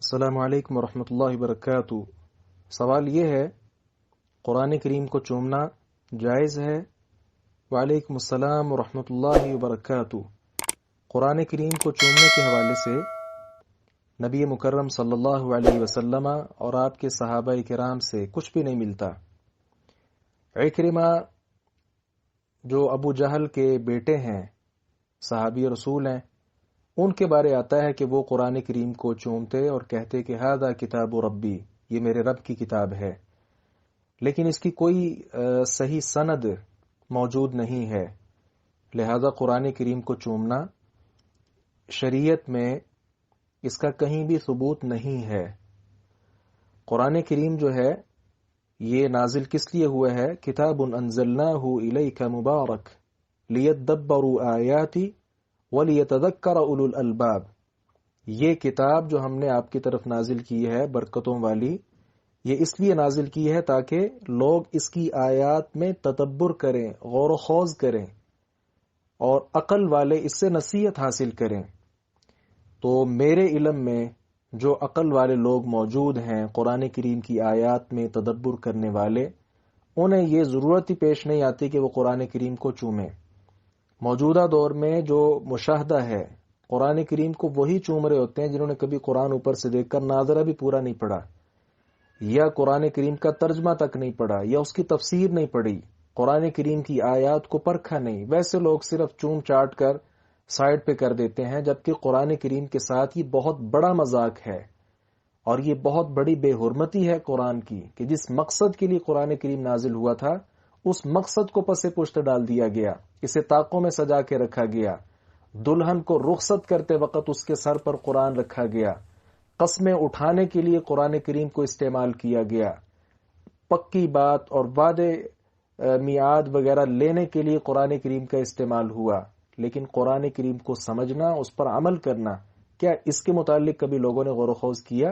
السلام علیکم ورحمۃ اللہ وبرکاتہ۔ سوال یہ ہے، قرآن کریم کو چومنا جائز ہے؟ وعلیکم السلام ورحمۃ اللہ وبرکاتہ۔ قرآن کریم کو چومنے کے حوالے سے نبی مکرم صلی اللہ علیہ وسلم اور آپ کے صحابہ کرام سے کچھ بھی نہیں ملتا۔ عکرمہ جو ابو جہل کے بیٹے ہیں، صحابی رسول ہیں، ان کے بارے آتا ہے کہ وہ قرآن کریم کو چومتے اور کہتے کہ ہذا کتاب ربی، یہ میرے رب کی کتاب ہے، لیکن اس کی کوئی صحیح سند موجود نہیں ہے، لہذا قرآن کریم کو چومنا شریعت میں اس کا کہیں بھی ثبوت نہیں ہے۔ قرآن کریم جو ہے یہ نازل کس لیے ہوا ہے؟ کتاب انزلناہ الیک مبارک لیدبروا آیاتی وَلِيَتَذَكَّرَ أُولُو الْأَلْبَابِ، یہ کتاب جو ہم نے آپ کی طرف نازل کی ہے برکتوں والی، یہ اس لیے نازل کی ہے تاکہ لوگ اس کی آیات میں تدبر کریں، غور و خوض کریں اور عقل والے اس سے نصیحت حاصل کریں۔ تو میرے علم میں جو عقل والے لوگ موجود ہیں قرآن کریم کی آیات میں تدبر کرنے والے، انہیں یہ ضرورت ہی پیش نہیں آتی کہ وہ قرآن کریم کو چومیں۔ موجودہ دور میں جو مشاہدہ ہے، قرآن کریم کو وہی چوم رہے ہوتے ہیں جنہوں نے کبھی قرآن اوپر سے دیکھ کر ناظرہ بھی پورا نہیں پڑھا، یا قرآن کریم کا ترجمہ تک نہیں پڑھا، یا اس کی تفسیر نہیں پڑھی، قرآن کریم کی آیات کو پرکھا نہیں۔ ویسے لوگ صرف چوم چاٹ کر سائڈ پہ کر دیتے ہیں، جبکہ قرآن کریم کے ساتھ یہ بہت بڑا مذاق ہے اور یہ بہت بڑی بے حرمتی ہے قرآن کی کہ جس مقصد کے لیے قرآن کریم نازل ہوا تھا اس مقصد کو پس پشت ڈال دیا گیا، اسے طاقوں میں سجا کے رکھا گیا، دلہن کو رخصت کرتے وقت اس کے سر پر قرآن رکھا گیا، قسمیں اٹھانے کے لیے قرآن کریم کو استعمال کیا گیا، پکی بات اور وعدے میعاد وغیرہ لینے کے لیے قرآن کریم کا استعمال ہوا، لیکن قرآن کریم کو سمجھنا، اس پر عمل کرنا، کیا اس کے متعلق کبھی لوگوں نے غور و خوض کیا؟